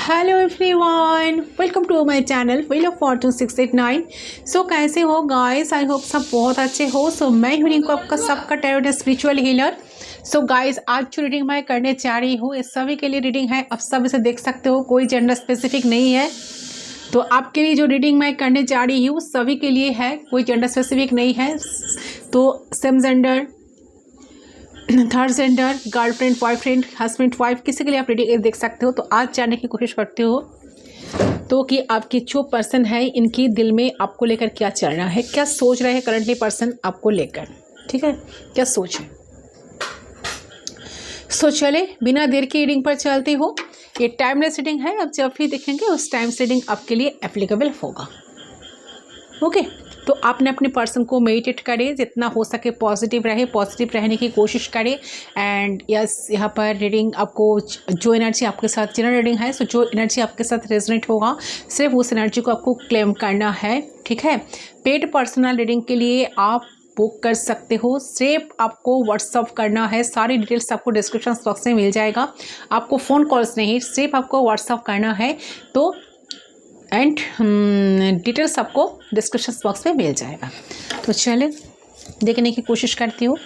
Hello everyone, welcome to my channel wheel of fortune 689। So कैसे हो guys? I hope सब बहुत अच्छे हो। सो मैं हूँ रिंकू, आपका सबका tarot spiritual healer. So guys, आज जो रीडिंग मैं करने जा रही हूँ इस सभी के लिए रीडिंग है। आप सब इसे देख सकते हो, कोई जेंडर स्पेसिफिक नहीं है। तो आपके लिए जो रीडिंग मैं करने जा रही हूँ सभी के लिए है, कोई जेंडर स्पेसिफिक नहीं है। तो same gender, third gender, girlfriend, boyfriend, husband, wife, किसी के लिए आप रीडिंग देख सकते हो। तो आज जानने की कोशिश करते हो तो कि आपके जो पर्सन है इनकी दिल में आपको लेकर क्या चल रहा है, क्या सोच रहे हैं करंटली पर्सन आपको लेकर। ठीक है, क्या सोच है। सो चले बिना देर की रीडिंग पर चलती हो। ये टाइमलेस रीडिंग है, आप जब भी देखेंगे उस टाइम से रीडिंग आपके लिए एप्लीकेबल होगा। ओके, तो आपने अपने पर्सन को मेडिटेट करें, जितना हो सके पॉजिटिव रहे, पॉजिटिव रहने की कोशिश करें। एंड यस, यहाँ पर रीडिंग आपको जो एनर्जी आपके साथ जनरल रीडिंग है, सो जो एनर्जी आपके साथ रेजोनेट होगा सिर्फ उस एनर्जी को आपको क्लेम करना है। ठीक है, पेड पर्सनल रीडिंग के लिए आप बुक कर सकते हो, सिर्फ आपको व्हाट्सअप करना है। सारी डिटेल्स आपको डिस्क्रिप्शन बॉक्स में मिल जाएगा। आपको फ़ोन कॉल्स नहीं, सिर्फ आपको व्हाट्सअप करना है। तो एंड डिटेल्स आपको डिस्क्रिप्शन बॉक्स में मिल जाएगा। तो चले देखने की कोशिश करती हूँ।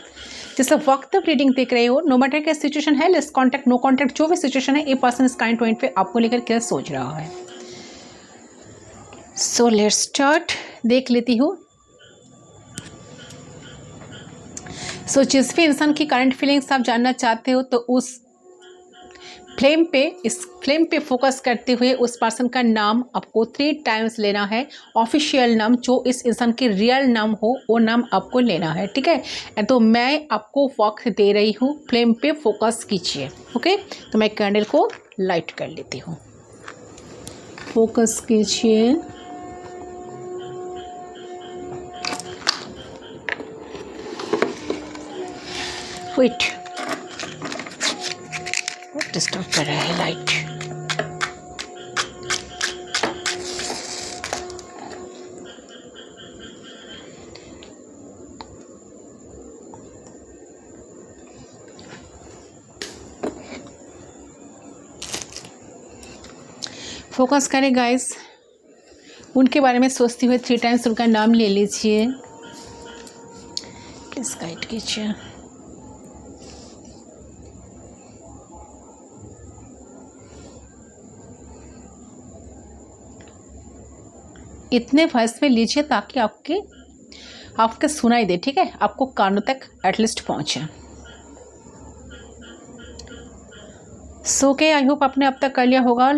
जैसे वक्त तक रीडिंग देख रहे हो, नो मैटर क्या सिचुएशन है, लेस कॉन्टैक्ट, नो कॉन्टैक्ट, जो भी सिचुएशन है, ये पर्सन इस काइंड पॉइंट पे आपको लेकर क्या सोच रहा है। सो लेट्स स्टार्ट, देख लेती हूँ। सो जिस भी इंसान की करंट फीलिंग्स आप जानना चाहते हो तो उस इस फ्लेम पे फोकस करते हुए उस पर्सन का नाम आपको 3 टाइम्स लेना है। ऑफिशियल नाम, जो इस इंसान की रियल नाम हो वो नाम आपको लेना है। ठीक है, तो मैं आपको वक्त दे रही हूँ, फ्लेम पे फोकस कीजिए। ओके, तो मैं कैंडल को लाइट कर लेती हूँ। फोकस कीजिए। वेट, डिस्टर्ब कर रहा है लाइट। फोकस करें गाइस, उनके बारे में सोचते हुए 3 टाइम्स उनका नाम ले लीजिए। प्लीज गाइड कीजिए। इतने वॉइस में लीजिए ताकि आपके सुनाई दे। ठीक है, आपको कानों तक एटलीस्ट पहुंचे। सो के आई होप आपने अब तक कर लिया होगा,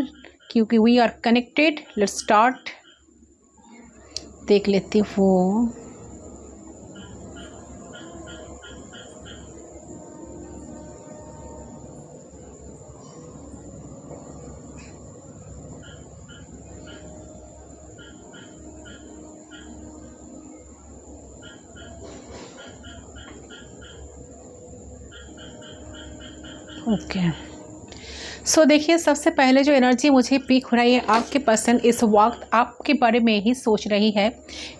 क्योंकि we are connected. Let's start, देख लेती हूँ। ओके, सो देखिए, सबसे पहले जो एनर्जी मुझे पिक हो रही है, आपके पर्सन इस वक्त आपके बारे में ही सोच रही है।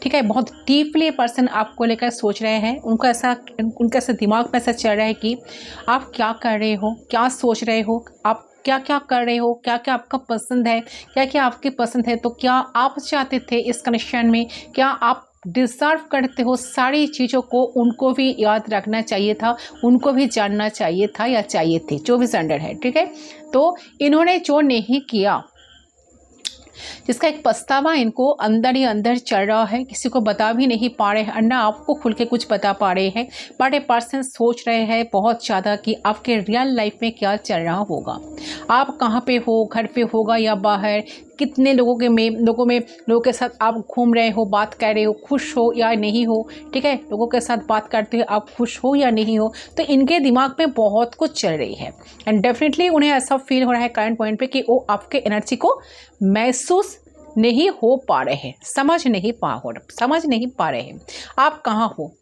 ठीक है, बहुत डीपली पर्सन आपको लेकर सोच रहे हैं। उनका ऐसा दिमाग में ऐसा चल रहा है कि आप क्या कर रहे हो, क्या सोच रहे हो, आप क्या क्या कर रहे हो, क्या क्या आपका पसंद है, क्या क्या आपकी पसंद है। तो क्या आप चाहते थे इस कनेक्शन में, क्या आप डिज़र्व करते हो सारी चीज़ों को, उनको भी याद रखना चाहिए था, उनको भी जानना चाहिए था या चाहिए थे, जो भी जेंडर है। ठीक है, तो इन्होंने जो नहीं किया, जिसका एक पछतावा इनको अंदर ही अंदर चल रहा है, किसी को बता भी नहीं पा रहे हैं, ना आपको खुल के कुछ बता पा रहे हैं। बट ए पर्सन सोच रहे हैं बहुत ज़्यादा कि आपके रियल लाइफ में क्या चल रहा होगा, आप कहाँ पे हो, घर पे होगा या बाहर, कितने लोगों के साथ आप घूम रहे हो, बात कर रहे हो, खुश हो या नहीं हो। ठीक है, लोगों के साथ बात करते हुए आप खुश हो या नहीं हो। तो इनके दिमाग में बहुत कुछ चल रही है एंड डेफिनेटली उन्हें ऐसा फील हो रहा है करंट पॉइंट पे कि वो आपके एनर्जी को महसूस नहीं हो पा रहे हैं, समझ नहीं पा रहे हैं आप कहाँ हो,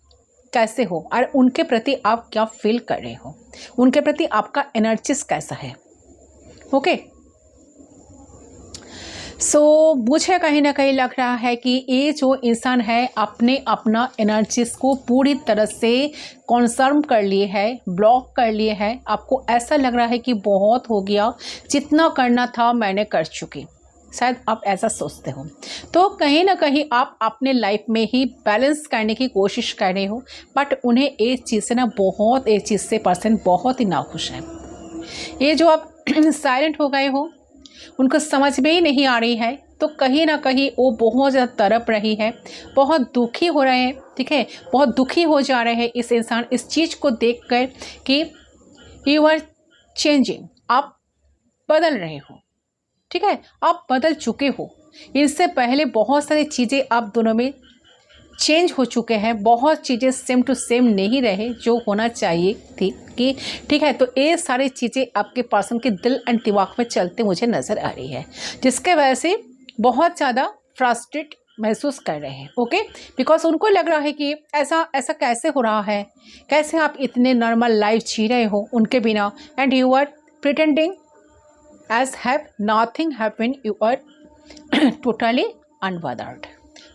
कैसे हो, और उनके प्रति आप क्या फील कर रहे हो, उनके प्रति आपका एनर्जीज कैसा है। ओके, मुझे कहीं ना कहीं लग रहा है कि ये जो इंसान है अपने अपना एनर्जीज को पूरी तरह से कॉन्सर्व कर लिए है, ब्लॉक कर लिए है। आपको ऐसा लग रहा है कि बहुत हो गया, जितना करना था मैंने कर चुकी, शायद आप ऐसा सोचते हो। तो कहीं ना कहीं आप अपने लाइफ में ही बैलेंस करने की कोशिश कर रहे हो, बट उन्हें एक चीज़ से ना बहुत, एक चीज़ से पर्सन बहुत ही नाखुश है। ये जो आप साइलेंट हो गए हो, उनको समझ में ही नहीं आ रही है, तो कहीं ना कहीं वो बहुत ज़्यादा तड़प रही है, बहुत दुखी हो रहे हैं, ठीक है, बहुत दुखी हो जा रहे हैं इस इंसान इस चीज़ को देखकर कि यू आर चेंजिंग, आप बदल रहे हो, ठीक है, आप बदल चुके हो। इससे पहले बहुत सारी चीज़ें आप दोनों में चेंज हो चुके हैं, बहुत चीज़ें सेम टू सेम नहीं रहे जो होना चाहिए थी कि, ठीक है। तो ये सारी चीज़ें आपके पर्सन के दिल एंड दिमाग में चलते मुझे नज़र आ रही है, जिसके वजह से बहुत ज़्यादा फ्रस्ट्रेट महसूस कर रहे हैं। ओके, बिकॉज उनको लग रहा है कि ऐसा ऐसा कैसे हो रहा है, कैसे आप इतने नॉर्मल लाइफ जी रहे हो उनके बिना, and you are pretending as have nothing happen, you are totally unbothered.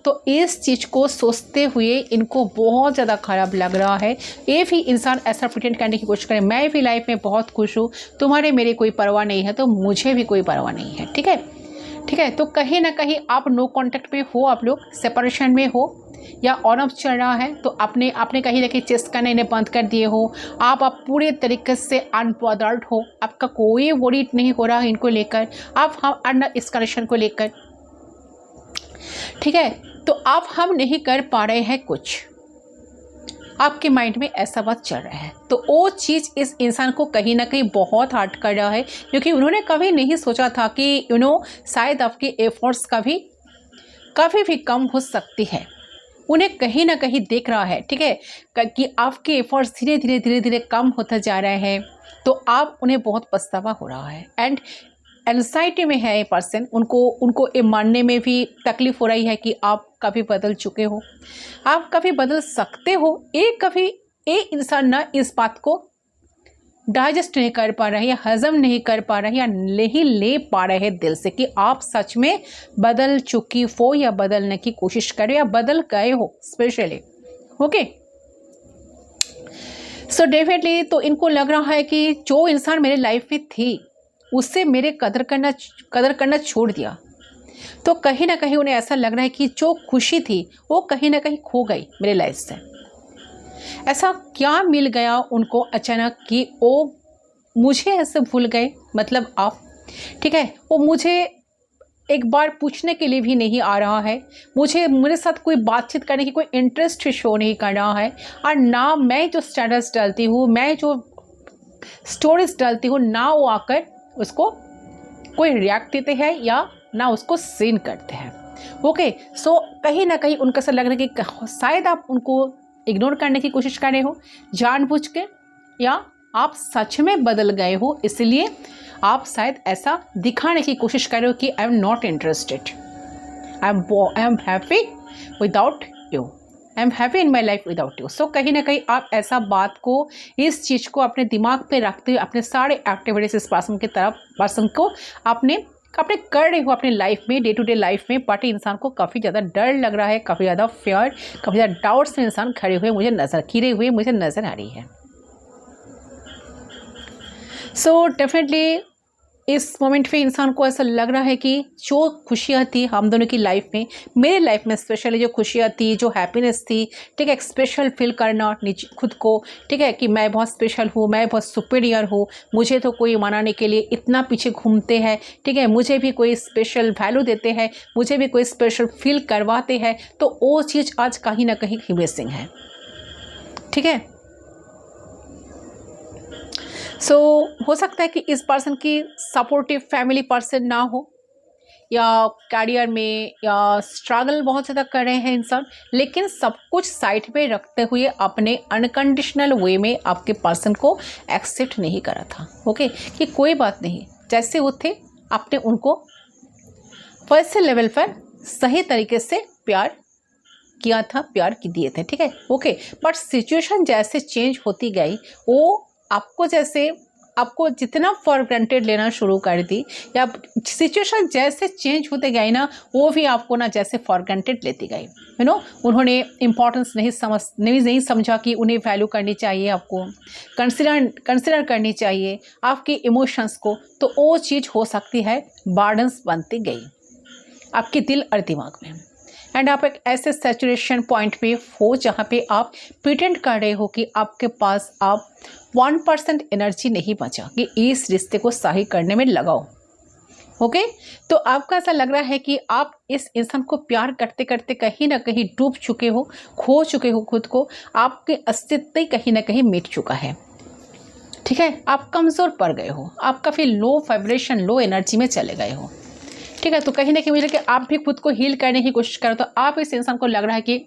तो इस चीज़ को सोचते हुए इनको बहुत ज़्यादा ख़राब लग रहा है। ये भी इंसान ऐसा प्रिटेंड करने की कोशिश करे, मैं भी लाइफ में बहुत खुश हूँ, तुम्हारे मेरे कोई परवाह नहीं है, तो मुझे भी कोई परवाह नहीं है, ठीक है, ठीक है। तो कहीं ना कहीं आप नो कांटेक्ट में हो, आप लोग सेपरेशन में हो, या ऑन ऑफ चल रहा है, तो आपने कहीं ना कहीं चेस्ट करना इन्हें बंद कर दिए हो, आप पूरे तरीके से अनबॉदर्ड हो, आपका कोई वरीड नहीं हो रहा है इनको लेकर, आप हम इस कनेक्शन को लेकर, ठीक है। तो आप हम नहीं कर पा रहे हैं कुछ, आपके माइंड में ऐसा बात चल रहा है, तो वो चीज़ इस इंसान को कहीं ना कहीं बहुत हर्ट कर रहा है, क्योंकि उन्होंने कभी नहीं सोचा था कि शायद आपके एफर्ट्स कभी भी कम हो सकती है। उन्हें कहीं ना कहीं देख रहा है, ठीक है, कि आपके एफर्ट्स धीरे धीरे कम होते जा रहे हैं, तो आप उन्हें बहुत पछतावा हो रहा है, एंड एंजाइटी में है ये पर्सन। उनको ये मानने में भी तकलीफ हो रही है कि आप कभी बदल चुके हो, आप कभी बदल सकते हो। ये इंसान ना इस बात को डाइजेस्ट नहीं कर पा रहे, या हजम नहीं कर पा रहे, या नहीं ले पा रहे दिल से कि आप सच में बदल चुकी हो, या बदलने की कोशिश करो, या बदल गए हो स्पेशली। ओके, सो डेफिनेटली तो इनको लग रहा है कि जो इंसान मेरे लाइफ में थी उससे मेरे कदर करना छोड़ दिया, तो कहीं ना कहीं उन्हें ऐसा लग रहा है कि जो खुशी थी वो कहीं ना कहीं खो गई मेरे लाइफ से। ऐसा क्या मिल गया उनको अचानक कि वो मुझे ऐसे भूल गए, मतलब आप, ठीक है, वो मुझे एक बार पूछने के लिए भी नहीं आ रहा है, मेरे साथ कोई बातचीत करने की कोई इंटरेस्ट शो नहीं कर रहा है, और ना मैं जो स्टेटस डालती हूँ, मैं जो स्टोरीज डालती हूँ, ना वो आकर उसको कोई रिएक्ट देते हैं, या ना उसको सीन करते हैं। ओके, सो कहीं ना कहीं उनको ऐसा लग रहा है कि शायद आप उनको इग्नोर करने की कोशिश कर रहे हो जानबूझ के, या आप सच में बदल गए हो, इसलिए आप शायद ऐसा दिखाने की कोशिश कर रहे हो कि I am not interested, I am happy without you, I am happy in my life without you. So कहीं ना कहीं आप ऐसा बात को, इस चीज़ को अपने दिमाग पे रखते हुए अपने सारे एक्टिविटीज इस पर्सन को अपने कर रहे हो अपने लाइफ में, डे टू डे लाइफ में, बट इंसान को काफ़ी ज़्यादा डर लग रहा है, काफ़ी ज़्यादा फियर, काफ़ी ज़्यादा डाउट्स में इंसान खड़े हुए मुझे नज़र आ रही है। सो डेफिनेटली इस मोमेंट पे इंसान को ऐसा लग रहा है कि जो खुशियाँ थी हम दोनों की लाइफ में, मेरे लाइफ में स्पेशली जो खुशियाँ थी, जो हैप्पीनेस थी, ठीक है, एक स्पेशल फील करना खुद को, ठीक है, कि मैं बहुत स्पेशल हूँ, मैं बहुत सुपीरियर हूँ, मुझे तो कोई मनाने के लिए इतना पीछे घूमते हैं, ठीक है, मुझे भी कोई स्पेशल वैल्यू देते हैं, मुझे भी कोई स्पेशल फील करवाते हैं, तो वो चीज़ आज कहीं ना कहीं मिसिंग है, ठीक है। सो हो सकता है कि इस पर्सन की सपोर्टिव फैमिली पर्सन ना हो, या करियर में या स्ट्रगल बहुत ज़्यादा कर रहे हैं इंसान, लेकिन सब कुछ साइड पे रखते हुए अपने अनकंडीशनल वे में आपके पर्सन को एक्सेप्ट नहीं करा था। ओके, कि कोई बात नहीं, जैसे वो थे आपने उनको वैसे लेवल पर सही तरीके से प्यार किया था, प्यार दिए थे, ठीक है, ओके। बट सिचुएशन जैसे चेंज होती गई, वो आपको जैसे आपको जितना फॉर ग्रांटेड लेना शुरू कर दी, या सिचुएशन जैसे चेंज होते गए ना, वो भी आपको ना जैसे फॉर ग्रांटेड लेती गई। उन्होंने इम्पोर्टेंस नहीं समझा कि उन्हें वैल्यू करनी चाहिए, आपको कंसिडर करनी चाहिए आपके इमोशंस को, तो वो चीज़ हो सकती है बर्डन्स बनती गई आपके दिल और दिमाग में। एंड आप एक ऐसे सैचुरेशन पॉइंट पे हो जहाँ पे आप प्रिटेंड कर रहे हो कि आपके पास आप 1% एनर्जी नहीं बचा कि इस रिश्ते को सही करने में लगाओ। ओके, तो आपका ऐसा लग रहा है कि आप इस इंसान को प्यार करते करते कहीं ना कहीं डूब चुके हो, खो चुके हो खुद को, आपके अस्तित्व ही कहीं ना कहीं मिट चुका है। ठीक है, आप कमज़ोर पड़ गए हो, आप काफ़ी लो वाइब्रेशन, लो एनर्जी में चले गए हो। ठीक है, तो कहीं ना कहीं मुझे कि आप भी खुद को हील करने की कोशिश करो, तो आप इस इंसान को लग रहा है कि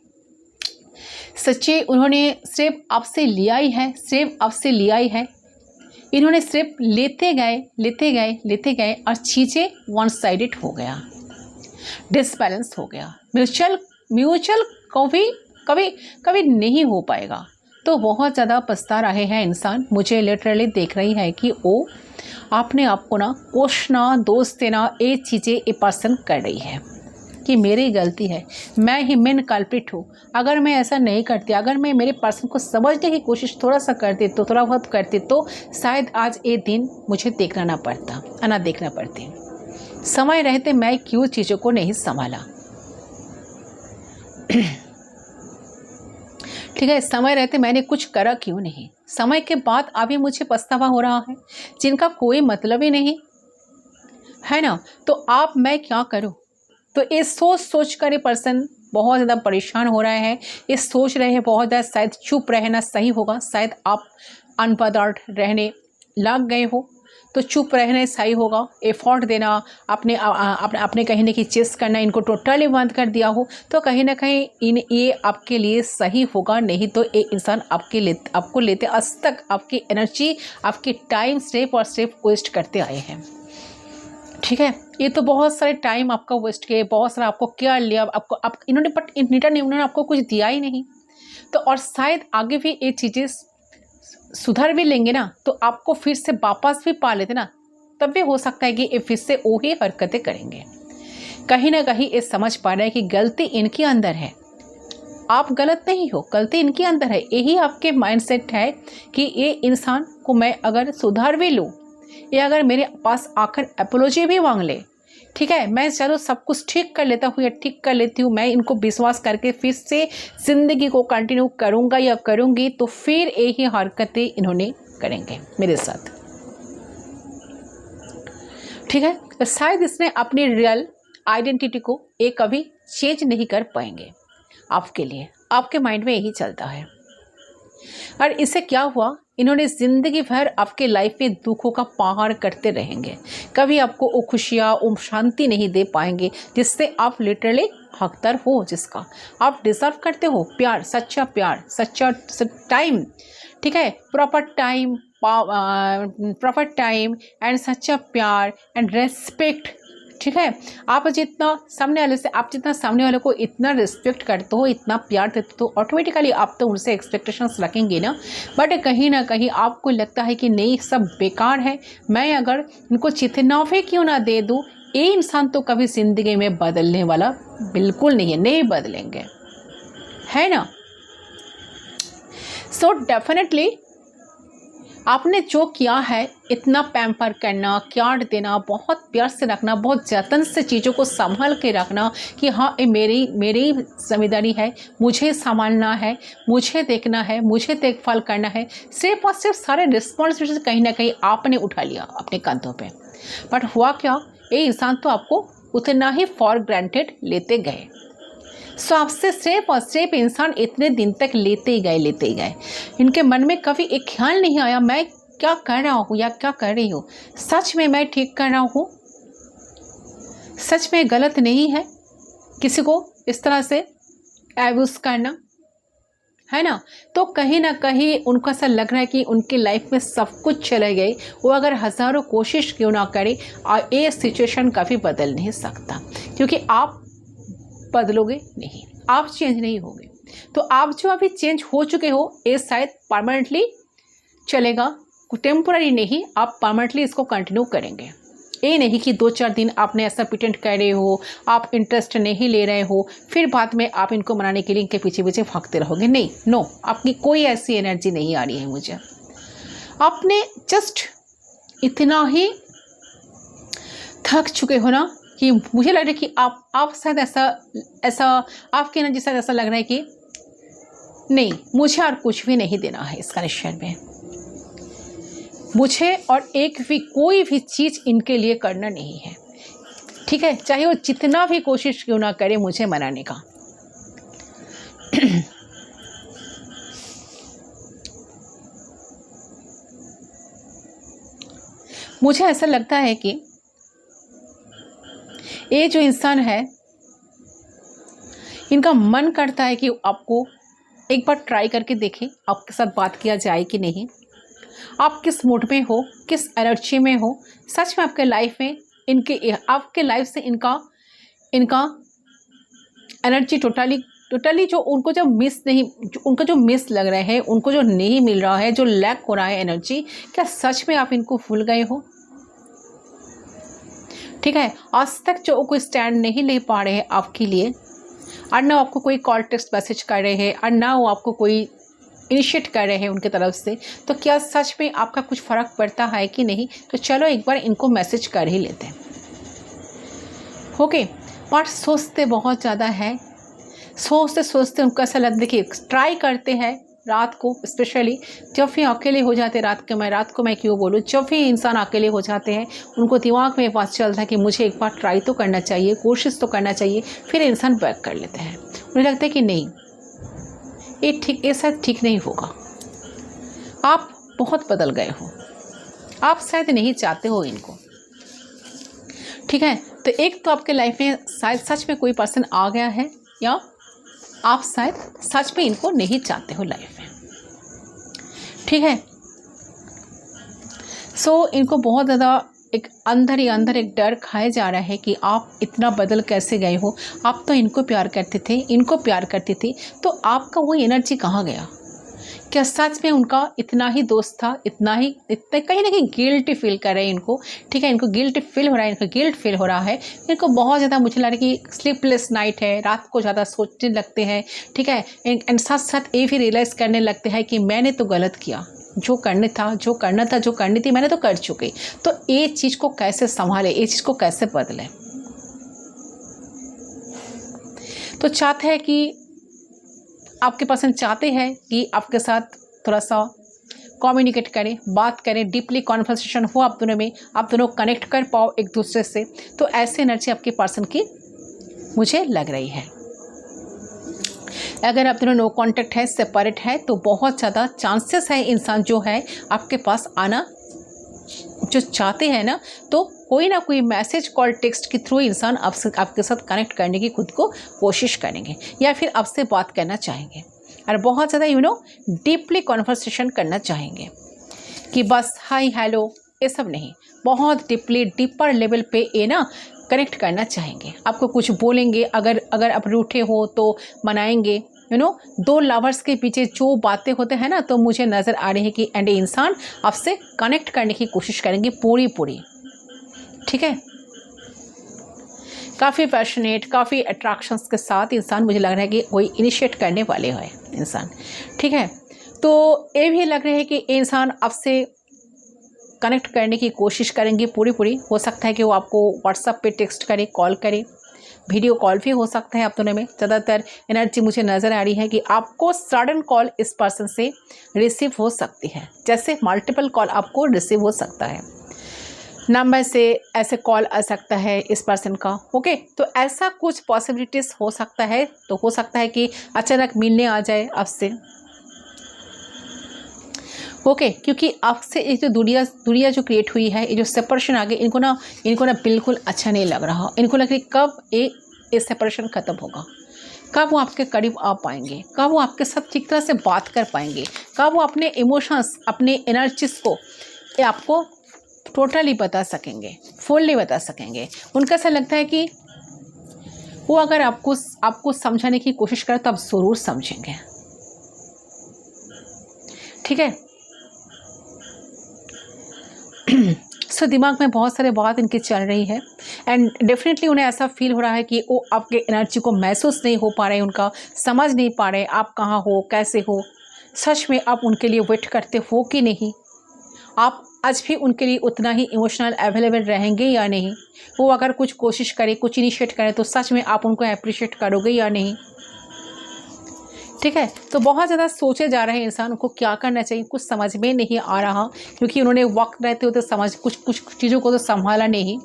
सच्चे उन्होंने सिर्फ आपसे लिया ही है, सिर्फ आपसे लिया ही है। इन्होंने सिर्फ लेते गए और चीज़ें वन साइडेड हो गया, डिसबैलेंस हो गया, म्यूचुअल कभी नहीं हो पाएगा। तो बहुत ज़्यादा पछता रहे हैं इंसान। मुझे लिटरली देख रही है कि वो अपने आप को ना कोसना, दोष देना, ये चीज़ें ये पर्सन कर रही है कि मेरी गलती है, मैं ही मेन कल्प्रिट हूँ। अगर मैं ऐसा नहीं करती, अगर मैं मेरे पर्सन को समझने की कोशिश थोड़ा सा करती, तो थोड़ा बहुत करती, तो शायद आज ये दिन मुझे देखना ना पड़ती। समय रहते मैं क्यों चीज़ों को नहीं संभाला। ठीक है, समय रहते मैंने कुछ करा क्यों नहीं। समय के बाद अभी मुझे पछतावा हो रहा है, जिनका कोई मतलब ही नहीं है ना। तो आप मैं क्या करूं। तो ये सोच कर ये पर्सन बहुत ज़्यादा परेशान हो रहा है। ये सोच रहे हैं बहुत ज़्यादा, शायद चुप रहना सही होगा, शायद आप अनबॉदर्ड रहने लग गए हो, तो चुप रहने सही होगा। एफर्ट देना, अपने कहीं ना कहीं चेस करना, इनको टोटली बंद कर दिया हो, तो कहीं ना कहीं ये आपके लिए सही होगा। नहीं तो एक इंसान आपको लेते आज तक आपकी एनर्जी, आपकी टाइम स्टेप वेस्ट करते आए हैं। ठीक है, ये तो बहुत सारे टाइम आपका वेस्ट किए, बहुत सारा आपको केयर लिया, इन्होंने बट इन रिटर्न इन्होंने आपको कुछ दिया ही नहीं। तो और शायद आगे भी ये चीज़ें सुधर भी लेंगे ना, तो आपको फिर से वापस भी पा लेते ना, तब भी हो सकता है कि ये फिर से वही हरकतें करेंगे। कहीं ना कहीं ये समझ पा रहे हैं कि गलती इनके अंदर है, आप गलत नहीं हो, गलती इनके अंदर है। यही आपके माइंडसेट है कि ये इंसान को मैं अगर सुधार भी लूँ, ये अगर मेरे पास आकर एपोलॉजी भी मांग ले, ठीक है, मैं चलो सब कुछ ठीक कर लेता हूँ या ठीक कर लेती हूँ, मैं इनको विश्वास करके फिर से ज़िंदगी को कंटिन्यू करूँगा या करूँगी, तो फिर यही हरकतें इन्होंने करेंगे मेरे साथ। ठीक है, तो शायद इसने अपनी रियल आइडेंटिटी को ये कभी चेंज नहीं कर पाएंगे आपके लिए, आपके माइंड में यही चलता है। और इससे क्या हुआ, इन्होंने ज़िंदगी भर आपके लाइफ में दुखों का पहाड़ करते रहेंगे, कभी आपको वो खुशियाँ, वो शांति नहीं दे पाएंगे जिससे आप लिटरली हकदार हो, जिसका आप डिज़र्व करते हो। प्यार, सच्चा टाइम, ठीक है, प्रॉपर टाइम एंड सच्चा प्यार एंड रेस्पेक्ट। ठीक है, आप जितना सामने वाले को इतना रिस्पेक्ट करते हो, इतना प्यार देते हो, तो ऑटोमेटिकली आप तो उनसे एक्सपेक्टेशंस रखेंगे ना। बट कहीं ना कहीं आपको लगता है कि नहीं, सब बेकार है, मैं अगर इनको जितना भी क्यों ना दे दूँ, ये इंसान तो कभी ज़िंदगी में बदलने वाला बिल्कुल नहीं है, नहीं बदलेंगे, है ना। सो डेफिनेटली आपने जो किया है, इतना पैम्पर करना, केयर देना, बहुत प्यार से रखना, बहुत जतन से चीज़ों को संभाल के रखना कि हाँ, ये मेरी जिम्मेदारी है, मुझे संभालना है, मुझे देखना है, मुझे देखभाल करना है, सिर्फ और सिर्फ सारे रिस्पॉन्सिबिलिटी कहीं ना कहीं आपने उठा लिया अपने कंधों पे। बट हुआ क्या, ये इंसान तो आपको उतना ही फॉर ग्रांटेड लेते गए। सो आपसे सिर्फ और सिर्फ इंसान इतने दिन तक लेते ही गए। इनके मन में कभी एक ख्याल नहीं आया मैं क्या कर रहा हूँ या क्या कर रही हूँ, सच में मैं ठीक कर रहा हूँ, सच में गलत नहीं है किसी को इस तरह से एब्यूज़ करना, है ना। तो कहीं ना कहीं उनको ऐसा लग रहा है कि उनकी लाइफ में सब कुछ चले गए, वो अगर हज़ारों कोशिश क्यों ना करे, और ये सिचुएशन कभी बदल नहीं सकता, क्योंकि आप बदलोगे नहीं, आप चेंज नहीं होगे। तो आप जो अभी चेंज हो चुके हो, ये शायद परमानेंटली चलेगा टेम्पोररी नहीं, आप परमानेंटली इसको कंटिन्यू करेंगे। ये नहीं कि 2-4 दिन आपने ऐसा प्रिटेंड कर रहे हो, आप इंटरेस्ट नहीं ले रहे हो, फिर बाद में आप इनको मनाने के लिए इनके पीछे पीछे भागते रहोगे। नहीं, नो, आपकी कोई ऐसी एनर्जी नहीं आ रही है मुझे। आपने जस्ट इतना ही थक चुके हो ना कि मुझे लग रहा है कि आप शायद ऐसा आपकी एनर्जी शायद ऐसा लग रहा है कि नहीं, मुझे और कुछ भी नहीं देना है इस कनेक्शन में, मुझे और एक भी कोई भी चीज़ इनके लिए करना नहीं है। ठीक है, चाहे वो जितना भी कोशिश क्यों ना करे मुझे मनाने का। मुझे ऐसा लगता है कि ये जो इंसान है, इनका मन करता है कि आपको एक बार ट्राई करके देखें, आपके साथ बात किया जाए कि नहीं, आप किस मूड में हो, किस एनर्जी में हो। सच में आपके लाइफ में आपके लाइफ से इनका एनर्जी टोटली जो उनको उनका जो मिस लग रहा है, उनको जो नहीं मिल रहा है, जो लैक हो रहा है एनर्जी, क्या सच में आप इनको भूल गए हो? ठीक है, आज तक जो कोई स्टैंड नहीं ले पा रहे हैं आपके लिए, और ना आपको कोई कॉल टेक्स्ट मैसेज कर रहे हैं, और ना वो आपको कोई इनिशिएट कर रहे हैं उनके तरफ से, तो क्या सच में आपका कुछ फ़र्क पड़ता है कि नहीं? तो चलो एक बार इनको मैसेज कर ही लेते हैं। ओके, पर सोचते बहुत ज़्यादा है, सोचते उनको ऐसा लगता, देखिए ट्राई करते हैं रात को, स्पेशली जब भी अकेले हो जाते, रात को मैं क्यों बोलूँ, जब भी इंसान अकेले हो जाते हैं उनको दिमाग में बात चलता है कि मुझे एक बार ट्राई तो करना चाहिए, कोशिश तो करना चाहिए, फिर इंसान बैक कर लेते हैं। उन्हें लगता है कि नहीं, ये शायद ठीक नहीं होगा, आप बहुत बदल गए हो, आप शायद नहीं चाहते हो इनको। ठीक है, तो एक तो आपके लाइफ में शायद सच में कोई पर्सन आ गया है, या आप शायद सच में इनको नहीं चाहते हो लाइफ में। ठीक है, सो इनको बहुत ज़्यादा एक अंदर ही अंदर एक डर खाया जा रहा है कि आप इतना बदल कैसे गए हो। आप तो इनको प्यार करते थे, इनको प्यार करती थी, तो आपका वो एनर्जी कहाँ गया? क्या सच में उनका इतना ही दोस्त था, इतना कहीं ना कहीं गिल्ट फील कर रहे हैं इनको। ठीक है, इनको गिल्ट फील हो रहा है, इनको बहुत ज़्यादा मुझे लग रहा है कि स्लीपलेस नाइट है, रात को ज़्यादा सोचने लगते हैं। ठीक है, एंड साथ साथ ये भी रियलाइज़ करने लगते हैं कि मैंने तो गलत किया, जो करना था, जो करनी थी मैंने तो कर चुकी। तो ये चीज़ को कैसे संभाले, ये चीज़ को कैसे बदले? तो चाहते हैं कि आपके पर्सन चाहते हैं कि आपके साथ थोड़ा सा कम्युनिकेट करें, बात करें, डीपली कॉन्वर्सेशन हो आप दोनों में, आप दोनों कनेक्ट कर पाओ एक दूसरे से। तो ऐसी एनर्जी आपके पर्सन की मुझे लग रही है। अगर आप दोनों नो कांटेक्ट है, सेपरेट है, तो बहुत ज़्यादा चांसेस है इंसान जो है आपके पास आना जो चाहते हैं ना, तो कोई ना कोई मैसेज, कॉल, टेक्स्ट के थ्रू इंसान आपके साथ कनेक्ट करने की खुद को कोशिश करेंगे, या फिर आपसे बात करना चाहेंगे, और बहुत ज़्यादा डीपली कॉन्वर्सेशन करना चाहेंगे कि बस हाय हेलो ये सब नहीं, बहुत डीपर लेवल पे ये ना कनेक्ट करना चाहेंगे। आपको कुछ बोलेंगे, अगर आप रूठे हो तो मनाएंगे। दो लवर्स के पीछे जो बातें होते हैं ना, तो मुझे नज़र आ रही है कि एंड इंसान आपसे कनेक्ट करने की कोशिश करेंगे पूरी। ठीक है, काफ़ी पैशनेट, काफ़ी अट्रैक्शंस के साथ इंसान मुझे लग रहा है कि कोई इनिशिएट करने वाले है इंसान। ठीक है, तो ये भी लग रहा है कि इंसान आपसे कनेक्ट करने की कोशिश करेंगे पूरी। हो सकता है कि वो आपको व्हाट्सएप पे टेक्स्ट करे, कॉल करे, वीडियो कॉल भी हो सकता है आप दोनों में। ज़्यादातर एनर्जी मुझे नज़र आ रही है कि आपको सडन कॉल इस पर्सन से रिसीव हो सकती है, जैसे मल्टीपल कॉल आपको रिसीव हो सकता है, नंबर से ऐसे कॉल आ सकता है इस पर्सन का। ओके, तो ऐसा कुछ पॉसिबिलिटीज़ हो सकता है। तो हो सकता है कि अचानक मिलने आ जाए आपसे। ओके, क्योंकि आपसे ये जो दुनिया जो क्रिएट हुई है, ये जो सेपरेशन आ गई, इनको ना बिल्कुल अच्छा नहीं लग रहा। इनको लग रही कब ये सेपरेशन ख़त्म होगा, कब वो आपके करीब आ पाएंगे, कब वो आपके साथ ठीक तरह से बात कर पाएंगे, कब वो अपने इमोशंस, अपने एनर्जीज को आपको टोटली बता सकेंगे, फुल्ली बता सकेंगे। उनका ऐसा लगता है कि वो अगर आपको समझाने की कोशिश करे तो आप ज़रूर समझेंगे। ठीक है, सो दिमाग में बहुत सारे बात इनकी चल रही है एंड डेफिनेटली उन्हें ऐसा फील हो रहा है कि वो आपके एनर्जी को महसूस नहीं हो पा रहे, उनका समझ नहीं पा रहे आप कहाँ हो, कैसे हो, सच में आप उनके लिए वेट करते हो कि नहीं, आप आज भी उनके लिए उतना ही इमोशनल अवेलेबल रहेंगे या नहीं, वो अगर कुछ कोशिश करे, कुछ इनिशिएट करे तो सच में आप उनको अप्रिशिएट करोगे या नहीं। ठीक है, तो बहुत ज़्यादा सोचे जा रहे हैं इंसान को क्या करना चाहिए, कुछ समझ में नहीं आ रहा, क्योंकि उन्होंने वक्त रहते हुए तो कुछ चीज़ों को तो संभाला नहीं।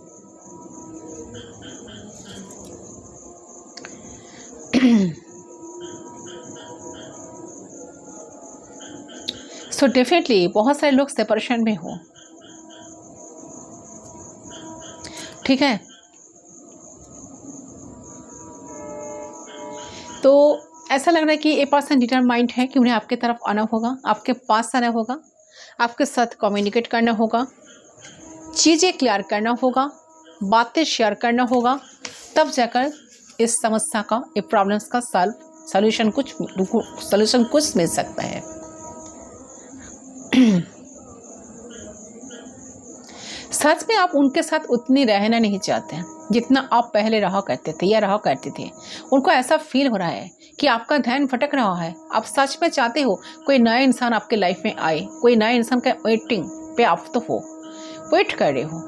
सो डेफिनेटली बहुत सारे लोग सेपरेशन में हो। ठीक है, तो ऐसा लग रहा है कि ये पर्सन डिटरमाइंड है कि उन्हें आपके तरफ आना होगा, आपके पास आना होगा, आपके साथ कम्युनिकेट करना होगा, चीज़ें क्लियर करना होगा, बातें शेयर करना होगा, तब जाकर इस समस्या का, इस प्रॉब्लम्स का सॉल्यूशन कुछ मिल सकता है। सच में आप उनके साथ उतनी रहना नहीं चाहते हैं जितना आप पहले रहा करते थे या रहा करते थे। उनको ऐसा फील हो रहा है कि आपका ध्यान भटक रहा है। आप सच में चाहते हो कोई नया इंसान आपके लाइफ में आए, कोई नया इंसान का वेटिंग पे आप तो हो, वेट कर रहे हो,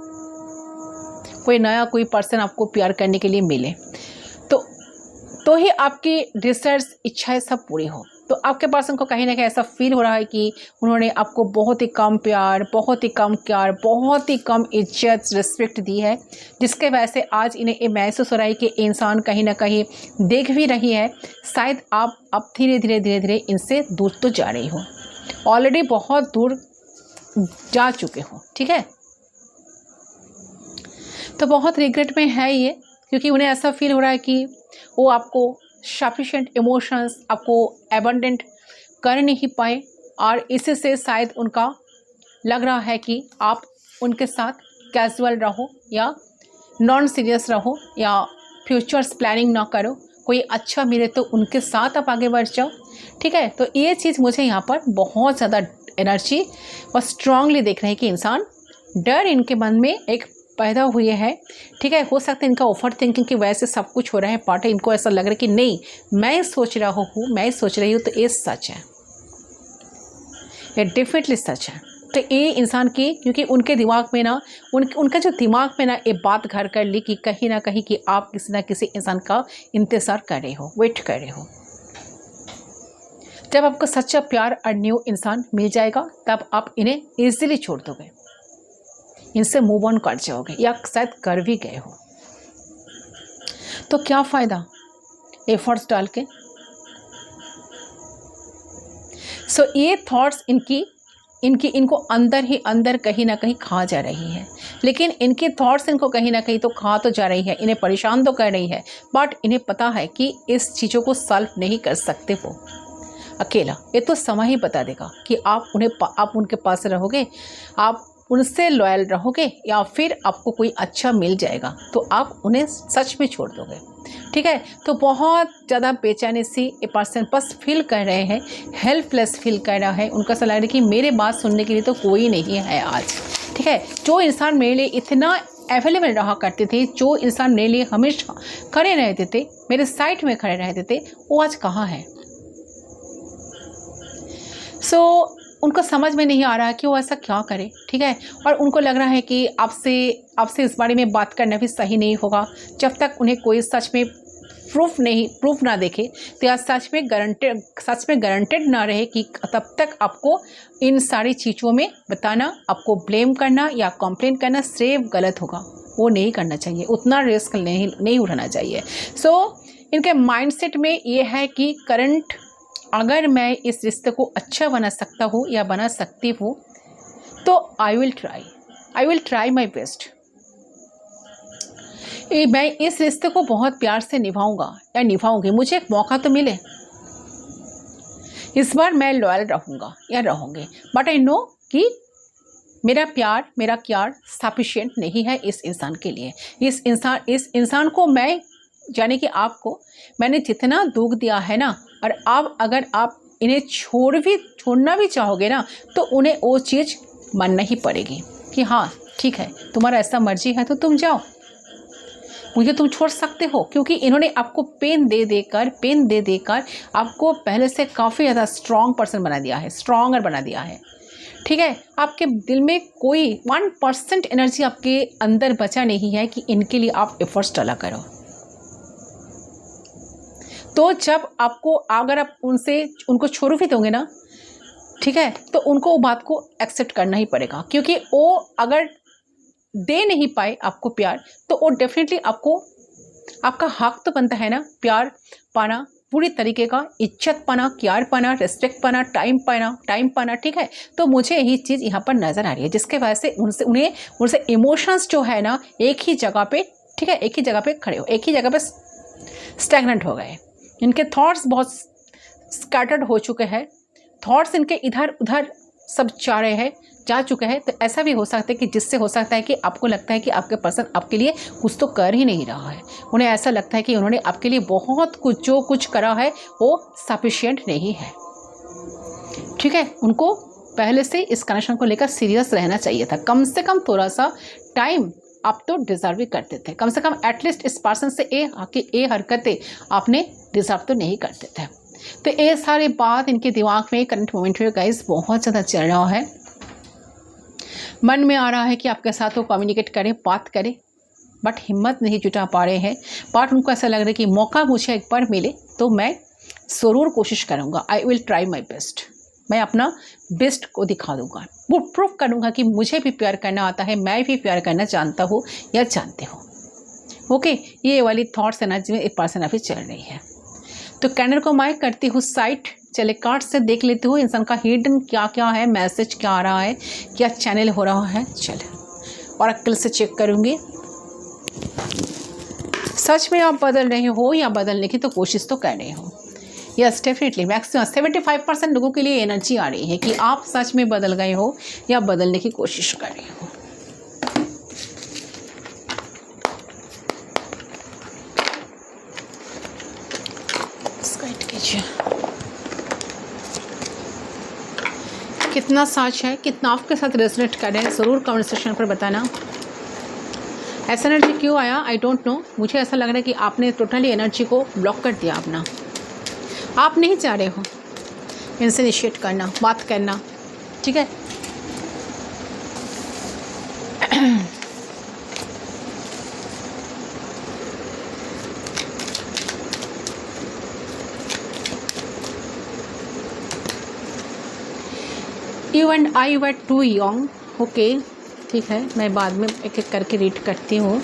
कोई नया कोई पर्सन आपको प्यार करने के लिए मिले तो ही आपकी डिज़ायर्स, इच्छाएं सब पूरी हो। तो आपके पर्सन को कहीं ना कहीं ऐसा फील हो रहा है कि उन्होंने आपको बहुत ही कम प्यार, बहुत ही कम केयर, बहुत ही कम इज्जत, रिस्पेक्ट दी है, जिसके वजह से आज इन्हें ये महसूस हो रहा है कि इंसान कहीं ना कहीं देख भी रही है, शायद आप धीरे धीरे इनसे दूर तो जा रही हो, ऑलरेडी बहुत दूर जा चुके हो। ठीक है, तो बहुत रिग्रेट में है ये, क्योंकि उन्हें ऐसा फील हो रहा है कि वो आपको सफिशिएंट इमोशंस, आपको एबंडेंट कर नहीं पाए, और इसी से शायद उनका लग रहा है कि आप उनके साथ कैजुअल रहो या नॉन सीरियस रहो या फ्यूचर्स प्लानिंग ना करो, कोई अच्छा मिले तो उनके साथ आप आगे बढ़ जाओ। ठीक है, तो ये चीज़ मुझे यहाँ पर बहुत ज़्यादा एनर्जी और स्ट्रांगली देख रहे हैं कि इंसान डर इनके मन में एक पैदा हुए है। ठीक है, हो सकता है इनका ओवर थिंकिंग की वजह से सब कुछ हो रहा है, पार्ट है, इनको ऐसा लग रहा है कि नहीं मैं सोच रहा हूँ, मैं सोच रही हूँ, तो ये सच है, ये डेफिनेटली सच है। तो ये इंसान की, क्योंकि उनके दिमाग में ना उनका जो दिमाग में ना ये बात घर कर ली कि कहीं ना कहीं कि आप किसी ना किसी इंसान का इंतज़ार कर रहे हो, वेट कर रहे हो। जब आपको सच्चा प्यार और न्यू इंसान मिल जाएगा तब आप इन्हें ईजिली छोड़ दोगे, इनसे मूव ऑन कर जाओगे, या शायद कर भी गए हो। तो क्या फ़ायदा एफर्ट्स डाल के। सो ये थॉट्स इनको अंदर ही अंदर कहीं ना कहीं खा जा रही है, लेकिन इनके थॉट्स इनको कहीं ना कहीं तो खा तो जा रही है, इन्हें परेशान तो कर रही है, बट इन्हें पता है कि इस चीज़ों को सॉल्व नहीं कर सकते वो अकेला। ये तो समय ही बता देगा कि आप उनके पास रहोगे, आप उनसे लॉयल रहोगे, या फिर आपको कोई अच्छा मिल जाएगा तो आप उन्हें सच में छोड़ दोगे। ठीक है, तो बहुत ज़्यादा बेचैनी सी ये पर्सन बस फील कर रहे हैं, हेल्पलेस फील कर रहा है। उनका ऐसा लग रहा है कि मेरे बात सुनने के लिए तो कोई नहीं है आज। ठीक है, जो इंसान मेरे लिए इतना अवेलेबल रहा करते थे, जो इंसान मेरे लिए हमेशा खड़े रहते थे, मेरे साइड में खड़े रहते थे, वो आज कहाँ है। उनको समझ में नहीं आ रहा है कि वो ऐसा क्या करे। ठीक है, और उनको लग रहा है कि आपसे इस बारे में बात करना भी सही नहीं होगा, जब तक उन्हें कोई सच में प्रूफ ना देखे, तो या सच में गारंटेड ना रहे कि तब तक आपको इन सारी चीज़ों में बताना, आपको ब्लेम करना या कंप्लेन करना सिर्फ गलत होगा। वो नहीं करना चाहिए, उतना रिस्क नहीं उठाना चाहिए। इनके माइंडसेट में ये है कि करंट अगर मैं इस रिश्ते को अच्छा बना सकता हूँ या बना सकती हूँ तो I will try my best. मैं इस रिश्ते को बहुत प्यार से निभाऊंगा या निभाऊंगी, मुझे एक मौका तो मिले, इस बार मैं लॉयल रहूँगा या रहूँगी, बट आई नो कि मेरा प्यार, मेरा केयर सफिशिएंट नहीं है इस इंसान के लिए। इस इंसान को मैं, यानी कि आपको मैंने जितना दुख दिया है ना, और अगर आप इन्हें छोड़ना भी चाहोगे ना, तो उन्हें वो चीज़ मानना ही पड़ेगी कि हाँ ठीक है, तुम्हारा ऐसा मर्जी है तो तुम जाओ, मुझे तुम छोड़ सकते हो, क्योंकि इन्होंने आपको पेन दे देकर आपको पहले से काफ़ी ज़्यादा स्ट्रॉन्ग पर्सन बना दिया है, स्ट्रॉन्गर बना दिया है। ठीक है, आपके दिल में कोई 1% एनर्जी आपके अंदर बचा नहीं है कि इनके लिए आप एफर्ट्स डाला करो। तो जब आपको, अगर आप उनको छोड़ भी दोगे ना, ठीक है, तो उनको वो बात को एक्सेप्ट करना ही पड़ेगा, क्योंकि वो अगर दे नहीं पाए आपको प्यार, तो वो डेफिनेटली आपको, आपका हक तो बनता है ना प्यार पाना, पूरी तरीके का इज्जत पाना, प्यार पाना, रिस्पेक्ट पाना, टाइम पाना। ठीक है, तो मुझे यही चीज़ यहाँ पर नज़र आ रही है, जिसके वजह से उनसे इमोशंस जो है ना एक ही जगह पे, ठीक है, एक ही जगह पे खड़े हो, एक ही जगह पे स्टैग्नेंट हो गए। इनके थॉट्स बहुत स्कैटर्ड हो चुके हैं, थॉट्स इनके इधर उधर सब जा चुके हैं। तो ऐसा भी हो सकता है कि जिससे हो सकता है कि आपको लगता है कि आपके पर्सन आपके लिए कुछ तो कर ही नहीं रहा है, उन्हें ऐसा लगता है कि उन्होंने आपके लिए बहुत कुछ, जो कुछ करा है वो सफिशिएंट नहीं है। ठीक है, उनको पहले से इस कनेक्शन को लेकर सीरियस रहना चाहिए था, कम से कम थोड़ा सा टाइम आप तो डिज़र्व भी करते थे, कम से कम एटलीस्ट इस पर्सन से ये हरकतें आपने डिज़र्व तो नहीं करते थे। तो ये सारी बात इनके दिमाग में करंट मोमेंट में गाइस बहुत ज़्यादा चल रहा है। मन में आ रहा है कि आपके साथ वो कम्युनिकेट करें, बात करें, बट हिम्मत नहीं जुटा पा रहे हैं। बट उनको ऐसा लग रहा है कि मौका मुझे एक बार मिले तो मैं ज़रूर कोशिश करूँगा, I will try my best, मैं अपना बेस्ट को दिखा दूँगा, वो प्रूव करूँगा कि मुझे भी प्यार करना आता है, मैं भी प्यार करना जानता हूँ या जानते हो। ओके, ये वाली थॉट्स एनर्जी में एक पर्सन अभी चल रही है। तो कैंडल को मैं करती हूँ साइड, चले कार्ड से देख लेती हूँ इंसान का हिडन क्या क्या है, मैसेज क्या आ रहा है, क्या चैनल हो रहा है। चले ऑरेकल से चेक करूँगी, सच में आप बदल रहे हो या बदलने की तो कोशिश तो कर रहे हो। यस, डेफिनेटली मैक्सिमम 75% लोगों के लिए एनर्जी आ रही है कि आप सच में बदल गए हो या बदलने की कोशिश कर रहे हो। कितना सच है, कितना आपके साथ रेजोनेट कर रहे हैं, ज़रूर कमेंट सेक्शन पर बताना। ऐसा एनर्जी क्यों आया, आई डोंट नो। मुझे ऐसा लग रहा है कि आपने टोटली एनर्जी को ब्लॉक कर दिया अपना, आप नहीं चाह रहे हो इनसे इनिशिएट करना, बात करना। ठीक है, you and I were too young. Okay, ठीक है, मैं बाद में एक एक करके रीड करती हूँ।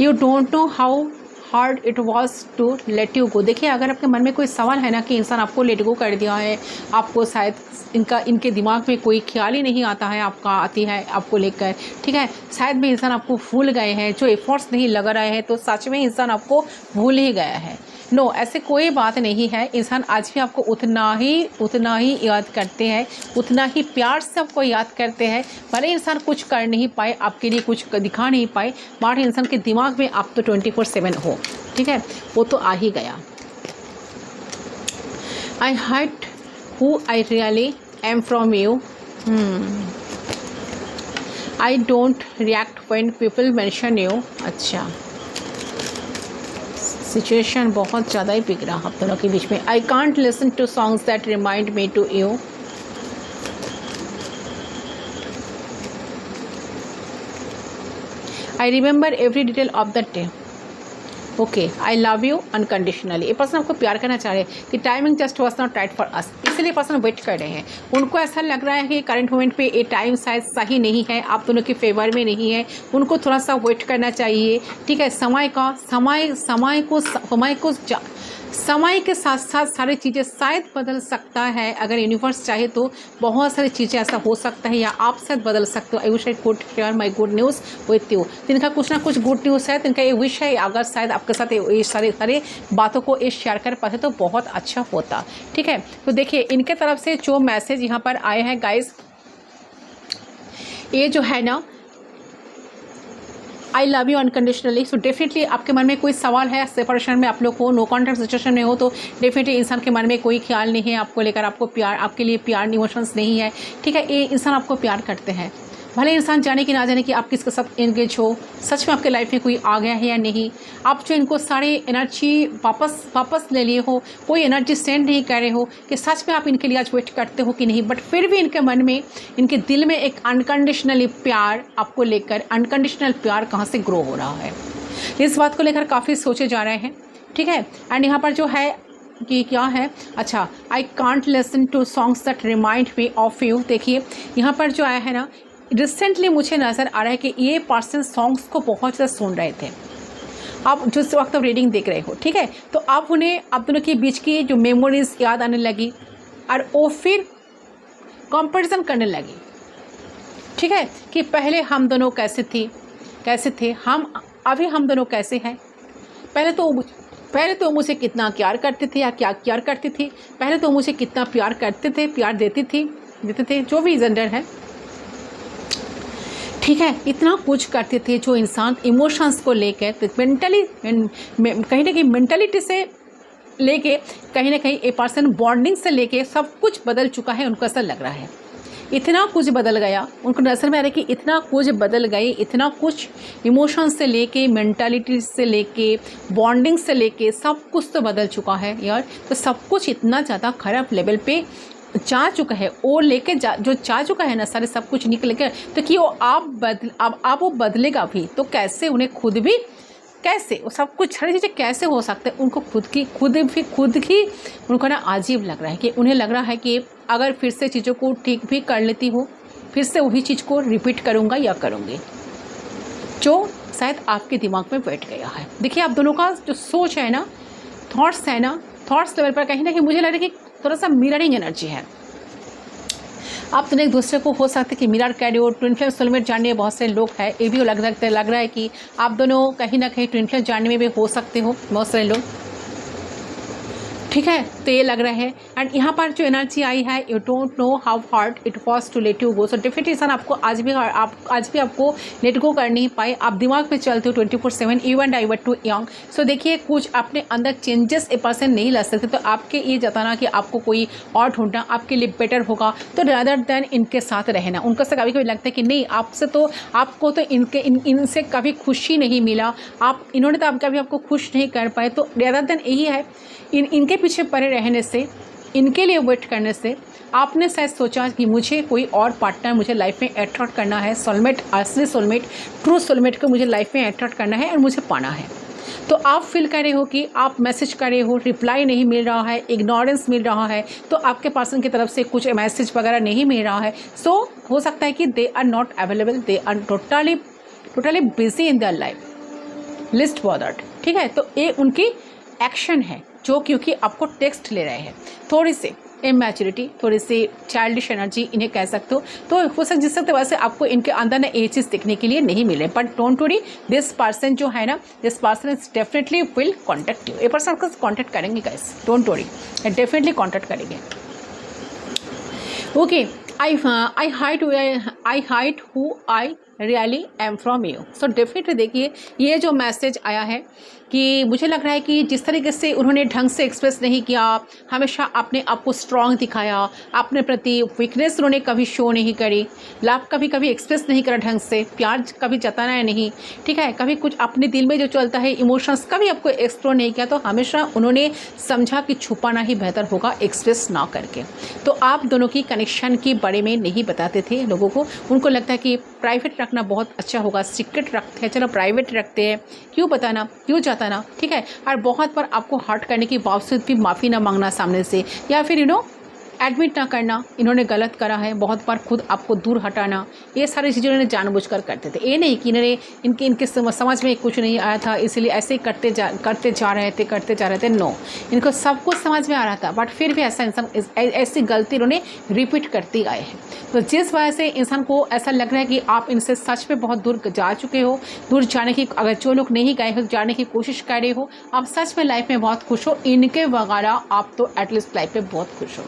You don't know how hard it was to let you go. देखिए, अगर आपके मन में कोई सवाल है ना कि इंसान आपको लेट गो कर दिया है, आपको शायद इनके दिमाग में कोई ख्याल ही नहीं आता है आती है आपको लेकर, ठीक है, शायद भी इंसान आपको भूल गए हैं, जो एफर्ट्स नहीं लगा रहे हैं, तो सच में इंसान आपको भूल ही गया है। नो, ऐसे कोई बात नहीं है, इंसान आज भी आपको उतना ही याद करते हैं, उतना ही प्यार से आपको याद करते हैं। भले इंसान कुछ कर नहीं पाए, आपके लिए कुछ दिखा नहीं पाए, बट इंसान के दिमाग में आप तो 24/7 हो। ठीक है, वो तो आ ही गया। I hide who I really am from you. I don't react when people mention you. अच्छा, सिचुएशन बहुत ज़्यादा ही बिगड़ा आप दोनों के बीच में। I can't listen to songs that remind me to you. I remember every detail of the day. Okay, I love you unconditionally. ये पर्सन आपको प्यार करना चाह रहे हैं कि timing just was not right for us, इसलिए पर्सन वेट कर रहे हैं। उनको ऐसा लग रहा है कि करंट मोमेंट पे ये टाइम शायद सही नहीं है, आप दोनों के फेवर में नहीं है, उनको थोड़ा सा वेट करना चाहिए। ठीक है, समय के साथ साथ सारी चीज़ें शायद बदल सकता है। अगर यूनिवर्स चाहे तो बहुत सारी चीज़ें ऐसा हो सकता है, या आप शायद बदल सकते हो। I wish I could share my good news with you. इनका कुछ ना कुछ गुड न्यूज़ है, इनका ये विश है अगर शायद आपके साथ ये सारे बातों को ये शेयर कर पाते तो बहुत अच्छा होता। ठीक है, तो देखिए इनके तरफ से जो मैसेज यहाँ पर आए हैं गाइस, ये जो है ना, आई love you unconditionally. So definitely आपके मन में कोई सवाल है, सेपरेशन में आप लोग हो, नो कॉन्टैक्ट सिचुएशन में हो, तो डेफिनेटली इंसान के मन में कोई ख्याल नहीं है आपको लेकर, आपको प्यार, आपके लिए प्यार इमोशंस नहीं है। ठीक है, ये इंसान आपको प्यार करते हैं, भले इंसान जाने कि ना जाने कि आप किसके साथ एंगेज हो, सच में आपके लाइफ में कोई आ गया है या नहीं, आप जो इनको सारे एनर्जी वापस ले लिए हो, कोई एनर्जी सेंड नहीं कर रहे हो कि सच में आप इनके लिए आज वेट करते हो कि नहीं, बट फिर भी इनके मन में, इनके दिल में एक अनकंडीशनली प्यार आपको लेकर, अनकंडीशनल प्यार कहाँ से ग्रो हो रहा है, इस बात को लेकर काफ़ी सोचे जा रहे हैं। ठीक है, एंड यहाँ पर जो है कि क्या है, अच्छा, I can't listen to songs that remind me of you. देखिए यहाँ पर जो आया है ना, रिसेंटली मुझे नज़र आ रहा है कि ये पर्सन सॉन्ग्स को बहुत ज़्यादा सुन रहे थे। आप जिस वक्त आप रीडिंग देख रहे हो, ठीक है, तो आप उन्हें आप दोनों के बीच की जो मेमोरीज याद आने लगी और वो फिर कंपैरिजन करने लगी। ठीक है, कि पहले हम दोनों कैसे थे, हम दोनों कैसे हैं, पहले तो मुझे कितना प्यार करते थे या क्या प्यार करती थी, पहले तो मुझे कितना प्यार करते थे, प्यार देते थे, जो भी जेंडर है। ठीक है, इतना कुछ करते थे जो इंसान इमोशंस को लेकर मेंटली कहीं ना कहीं मेंटलिटी से लेके कहीं ना कहीं ए पर्सन बॉन्डिंग से लेके सब कुछ बदल चुका है। उनको ऐसा लग रहा है इतना कुछ बदल गया, उनको नज़र में आ रहा है कि इतना कुछ बदल गई, इतना कुछ इमोशन से लेके, मेंटालिटी से लेके, बॉन्डिंग से लेके सब कुछ तो बदल चुका है यार। तो सब कुछ इतना ज़्यादा खराब लेवल पे जा चुका है, वो लेके जो जा चुका है ना सारे सब कुछ निकल के, तो कि वो आप वो बदलेगा भी तो कैसे, उन्हें खुद भी कैसे, वो सब कुछ सारी चीज़ें कैसे हो सकते हैं, उनको खुद ही उनको ना अजीब लग रहा है कि उन्हें लग रहा है कि अगर फिर से चीज़ों को ठीक भी कर लेती हो, फिर से वही चीज़ को रिपीट करूँगा या करूँगी, जो शायद आपके दिमाग में बैठ गया है। देखिए आप दोनों का जो सोच है ना, थॉट्स है ना, थॉट्स लेवल पर कहीं ना कहीं मुझे लग रहा है कि थोड़ा सा मिररिंग एनर्जी है। आप दोनों एक दूसरे को हो सकते कि मिरर कैरी हो, ट्विन फ्लेम सोलमेट जानने बहुत से लोग हैं, ये भी लग रहा है कि आप दोनों कहीं ना कहीं ट्विन फ्लेम जानने में भी हो सकते हो बहुत सारे लोग। ठीक है, तो ये लग रहा है। एंड यहाँ पर जो एनर्जी आई है, you don't know how hard it was to let you go. So definitely इंसान आपको आज भी आपको लेट गो कर नहीं पाए, आप दिमाग में चलते हो 24/7, even I were too young. So देखिए कुछ अपने अंदर चेंजेस ए पर्सन नहीं ला सकते, तो आपके ये जताना कि आपको कोई और ढूंढना आपके लिए बेटर होगा, तो रादर देन इनके साथ रहना। उनको से कभी कभी लगता है कि नहीं, आपको तो इनसे कभी खुशी नहीं मिला, इन्होंने तो कभी आपको खुश नहीं कर पाए, तो रादर देन यही है, इनके पीछे पड़े रहने से, इनके लिए वेट करने से आपने शायद सोचा कि मुझे कोई और पार्टनर मुझे लाइफ में अट्रैक्ट करना है, सोलमेट, असली सोलमेट, ट्रू सोलमेट को मुझे लाइफ में अट्रैक्ट करना है और मुझे पाना है। तो आप फील कर रहे हो कि आप मैसेज कर रहे हो, रिप्लाई नहीं मिल रहा है, इग्नोरेंस मिल रहा है, तो आपके पर्सन की तरफ से कुछ मैसेज वगैरह नहीं मिल रहा है। सो हो सकता है कि they are not available, they are totally busy in their life, least bothered. ठीक है, तो ये उनकी एक्शन है जो क्योंकि आपको टेक्स्ट ले रहे हैं, थोड़ी सी इमैच्योरिटी, थोड़ी सी चाइल्डिश एनर्जी इन्हें कह सकते हो। तो हो सकता जिस सकते वैसे आपको इनके अंदर ना ये चीज़ देखने के लिए नहीं मिले, but don't worry, this person जो है ना, this person is definitely will contact you. ये पर्सन आपको कॉन्टेक्ट करेंगे guys, don't worry, definitely contact करेंगे। Okay, I hide who I really am from you. So definitely देखिए ये जो मैसेज आया है कि मुझे लग रहा है कि जिस तरीके से उन्होंने ढंग से एक्सप्रेस नहीं किया, हमेशा अपने आप को स्ट्रॉन्ग दिखाया, अपने प्रति वीकनेस उन्होंने कभी शो नहीं करी, लव कभी एक्सप्रेस नहीं करा ढंग से, प्यार कभी जताना है नहीं, ठीक है, कभी कुछ अपने दिल में जो चलता है इमोशंस कभी आपको एक्सप्लोर नहीं किया, तो हमेशा उन्होंने समझा कि छुपाना ही बेहतर होगा एक्सप्रेस ना करके। तो आप दोनों की कनेक्शन के बारे में नहीं बताते थे लोगों को, उनको लगता है कि प्राइवेट रखना बहुत अच्छा होगा, सीक्रेट रखते हैं, चलो प्राइवेट रखते हैं, क्यों बताना, क्यों जाताना, ठीक है। और बहुत बार आपको हर्ट करने के बावजूद भी माफ़ी ना मांगना सामने से, या फिर एडमिट ना करना इन्होंने गलत करा है, बहुत बार खुद आपको दूर हटाना, ये सारी चीज़ें इन्होंने जानबूझकर करते थे। ये नहीं कि इन्होंने इनके समझ में कुछ नहीं आया था इसलिए ऐसे ही करते जा रहे थे। नो, इनको सब कुछ समझ में आ रहा था, बट फिर भी ऐसी गलती इन्होंने रिपीट करती आए हैं। तो जिस वजह से इंसान को ऐसा लग रहा है कि आप इनसे सच में बहुत दूर जा चुके हो, दूर जाने की, अगर जो लोग नहीं गए हो जाने की कोशिश कर रहे हो, आप सच में लाइफ में बहुत खुश हो, इनके वगैरह आप तो एटलीस्ट लाइफ में बहुत खुश हो,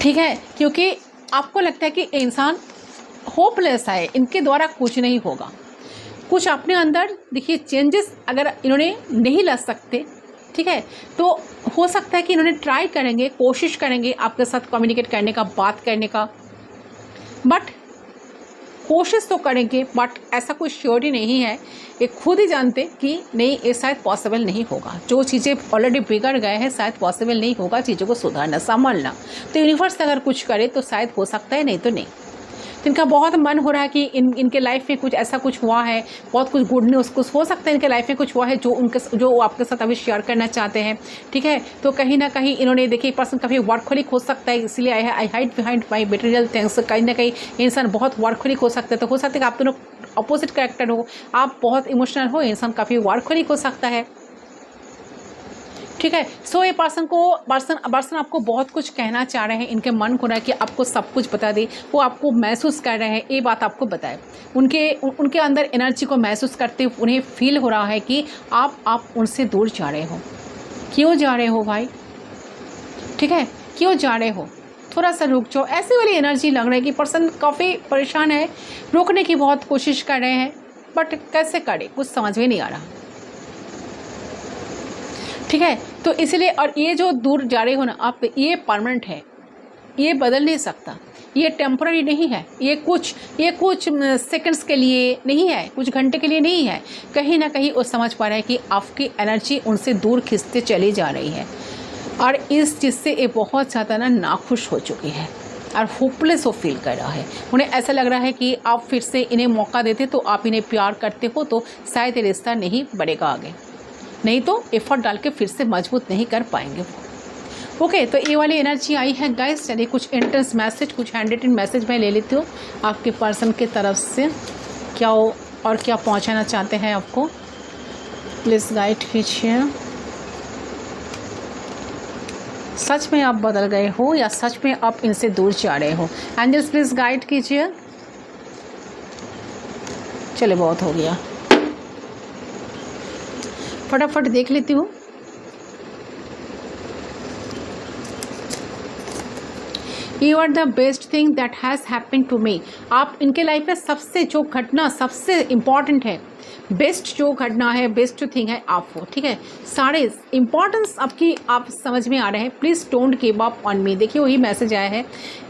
ठीक है, क्योंकि आपको लगता है कि इंसान होपलेस है, इनके द्वारा कुछ नहीं होगा। कुछ अपने अंदर देखिए चेंजेस अगर इन्होंने नहीं ला सकते, ठीक है, तो हो सकता है कि इन्होंने ट्राई करेंगे, कोशिश करेंगे आपके साथ कम्युनिकेट करने का, बात करने का, बट कोशिश तो करेंगे, बट ऐसा कोई श्योरिटी नहीं है, ये खुद ही जानते कि नहीं ये शायद पॉसिबल नहीं होगा। जो चीज़ें ऑलरेडी बिगड़ गए हैं शायद पॉसिबल नहीं होगा चीज़ों को सुधारना, संभालना। तो यूनिवर्स अगर कुछ करे तो शायद हो सकता है, नहीं तो नहीं। तो इनका बहुत मन हो रहा है कि इनके लाइफ में कुछ ऐसा कुछ हुआ है, बहुत कुछ गुड न्यूज़ कुछ हो सकता है इनके लाइफ में कुछ हुआ है जो वो आपके साथ अभी शेयर करना चाहते हैं, ठीक है। तो कहीं ना कहीं इन्होंने देखिए पर्सन काफ़ी वर्कहोलिक हो सकता है, इसलिए आई hide behind my material things. कहीं ना कहीं इंसान बहुत वर्कहोलिक हो सकता है, तो हो सकता है कि आप दोनों अपोजिट कैरेक्टर हो, आप बहुत इमोशनल हो, इंसान काफ़ी वर्कहोलिक हो सकता है, ठीक है। सो ये पर्सन आपको बहुत कुछ कहना चाह रहे हैं, इनके मन हो रहा है कि आपको सब कुछ बता दे, वो आपको महसूस कर रहे हैं, ये बात आपको बताए। उनके अंदर एनर्जी को महसूस करते हुए उन्हें फील हो रहा है कि आप उनसे दूर जा रहे हो। क्यों जा रहे हो भाई, ठीक है, क्यों जा रहे हो? थोड़ा सा रुक जाओ। ऐसी वाली एनर्जी लग रही है कि पर्सन काफ़ी परेशान है, रोकने की बहुत कोशिश कर रहे हैं, बट कैसे करे कुछ समझ में नहीं आ रहा, ठीक है। तो इसलिए, और ये जो दूर जा रहे हो ना आप, ये परमानेंट है, ये बदल नहीं सकता, ये टेम्पररी नहीं है, ये कुछ सेकंड्स के लिए नहीं है, कुछ घंटे के लिए नहीं है। कहीं ना कहीं वो समझ पा रहा है कि आपकी एनर्जी उनसे दूर खिंचते चली जा रही है, और इस चीज़ से ये बहुत ज़्यादा नाखुश हो चुकी है और होपलेस वो फील कर रहा है। उन्हें ऐसा लग रहा है कि आप फिर से इन्हें मौका देते तो, आप इन्हें प्यार करते हो तो शायद ये रिश्ता नहीं बढ़ेगा आगे, नहीं तो एफर्ट डाल के फिर से मजबूत नहीं कर पाएंगे वो। ओके, तो ये वाली एनर्जी आई है गाइस। चलिए कुछ इंटेंस मैसेज, कुछ हैंड रिटन मैसेज मैं ले लेती हूँ आपके पर्सन के तरफ से, क्या वो और क्या पहुँचाना चाहते हैं आपको। प्लीज़ गाइड कीजिए। सच में आप बदल गए हो या सच में आप इनसे दूर जा रहे हो? एंजल्स प्लीज़ गाइड कीजिए। चलिए बहुत हो गया, फटाफट देख लेती हूँ। You are the best thing that has happen to me. आप इनके लाइफ में सबसे जो घटना सबसे इम्पॉर्टेंट है, बेस्ट जो घटना है, बेस्ट थिंग है आप हो, ठीक है। सारे इम्पॉर्टेंस आपकी आप समझ में आ रहे हैं। Please don't give up on me. देखिए वही मैसेज आया है,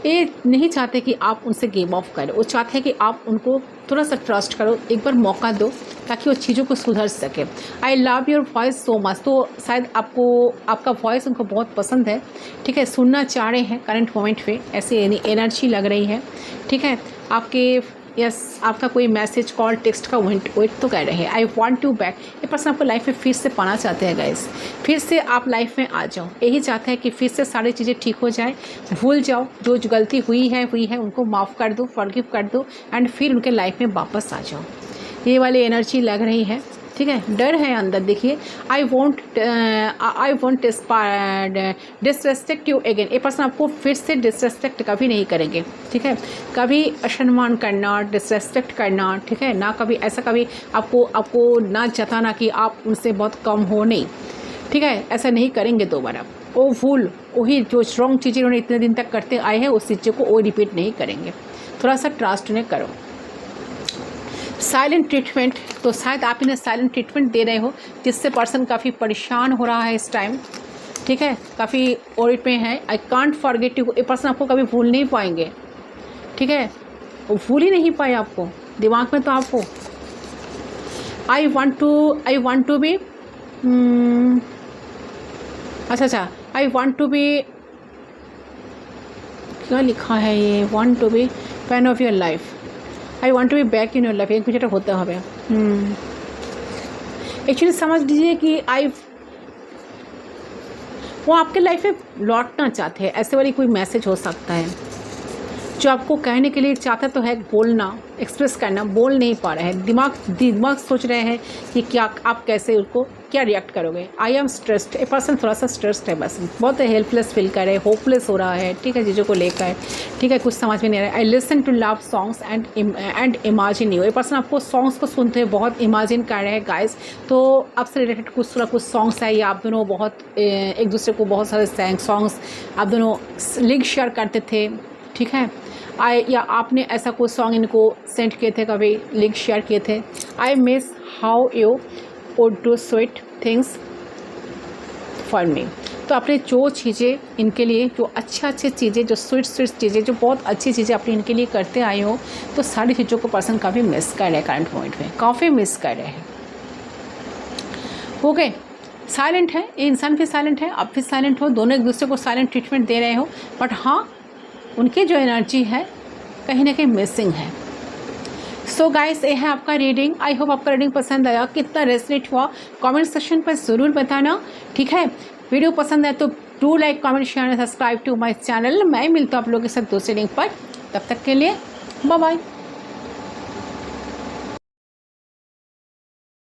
ये नहीं चाहते कि आप उनसे गिव अप करें, वो चाहते हैं कि आप उनको थोड़ा सा ट्रस्ट करो, एक बार मौका दो ताकि वो चीज़ों को सुधर सके। I love your voice so much. तो शायद आपका वॉइस उनको बहुत पसंद है, ठीक है, सुनना चाह रहे हैं करंट मोमेंट पे, ऐसी एनर्जी लग रही है, ठीक है। आपका कोई मैसेज कॉल टेक्स्ट का वेट तो कर रहे हैं। I want to back. ये पर्सन आपको लाइफ में फिर से पाना चाहते हैं गाइस, फिर से आप लाइफ में आ जाओ, यही चाहते हैं कि फिर से सारी चीज़ें ठीक हो जाए, भूल जाओ, जो गलती हुई है उनको माफ़ कर दो, फॉरगिव कर दो, एंड फिर उनके लाइफ में वापस आ जाओ। ये वाली एनर्जी लग रही है, ठीक है। डर है अंदर। देखिए I want disrespect you again. ये पर्सन आपको फिर से डिसरेस्पेक्ट कभी नहीं करेंगे, ठीक है। कभी असम्मान करना, डिसरेस्पेक्ट करना, ठीक है ना, कभी ऐसा कभी आपको ना जताना कि आप उनसे बहुत कम हो, नहीं, ठीक है, ऐसा नहीं करेंगे दोबारा। वो भूल वही जो स्ट्रॉन्ग चीज़ें उन्होंने इतने दिन तक करते आए हैं उस चीज़ों को वो रिपीट नहीं करेंगे। थोड़ा सा ट्रस्ट उन्हें करो। साइलेंट ट्रीटमेंट, तो शायद आप इन्हें साइलेंट ट्रीटमेंट दे रहे हो जिससे पर्सन काफ़ी परेशान हो रहा है इस टाइम, ठीक है, काफ़ी ओरिट में है। I can't forget you. ये पर्सन आपको कभी भूल नहीं पाएंगे, ठीक है, वो भूल ही नहीं पाए आपको, दिमाग में तो आप हो। आई वॉन्ट टू बी अच्छा आई वॉन्ट टू बी, क्या लिखा है ये, want to be fan of your life. I want to be back in your life, एक कुछ ऐसा होता है। एक्चुअली समझ लीजिए कि वो आपके लाइफ में लौटना चाहते हैं, ऐसे वाली कोई मैसेज हो सकता है जो आपको कहने के लिए चाहता तो है, बोलना, एक्सप्रेस करना, बोल नहीं पा रहे हैं। दिमाग सोच रहे हैं कि क्या आप कैसे उसको क्या रिएक्ट करोगे। I am stressed. A person थोड़ा सा स्ट्रेस्ड है, बस बहुत हेल्पलेस फील कर रहे हैं, होपलेस हो रहा है, ठीक है, चीज़ों को लेकर, ठीक है, कुछ समझ में नहीं आ रहा है। I listen to love songs and imagine you. ये पर्सन आपको सॉन्ग्स को सुनते हुए बहुत इमेजिन कर रहे हैं गाइस। तो आपसे रिलेटेड कुछ सॉन्ग्स है, या आप दोनों बहुत एक दूसरे को बहुत सारे सॉन्ग्स आप दोनों लिंक शेयर करते थे, ठीक है। या आपने ऐसा कोई सॉन्ग इनको सेंड किए थे, कभी लिंक शेयर किए थे। I miss how you would do sweet things for me. तो आपने जो चीज़ें इनके लिए, जो अच्छी चीज़ें, जो स्वीट चीज़ें, जो बहुत अच्छी चीज़ें आपने इनके लिए करते आए हो, तो सारी चीज़ों को पर्सन काफ़ी मिस कर रहे हैं करंट पॉइंट में, काफ़ी मिस कर रहे हैं। ओके, साइलेंट है ये इंसान भी, साइलेंट है आप भी साइलेंट हो, दोनों एक दूसरे को साइलेंट ट्रीटमेंट दे रहे हो, बट हाँ उनकी जो एनर्जी है कहीं ना कहीं मिसिंग है। सो गाइस, ये है आपका रीडिंग। आई होप आपका रीडिंग पसंद आया, कितना रेजोनेट हुआ कमेंट सेक्शन पर ज़रूर बताना, ठीक है। वीडियो पसंद है तो do like, comment, share and subscribe to my channel. मैं मिलता हूँ आप लोगों के साथ दूसरे लिंक पर, तब तक के लिए बाय बाय।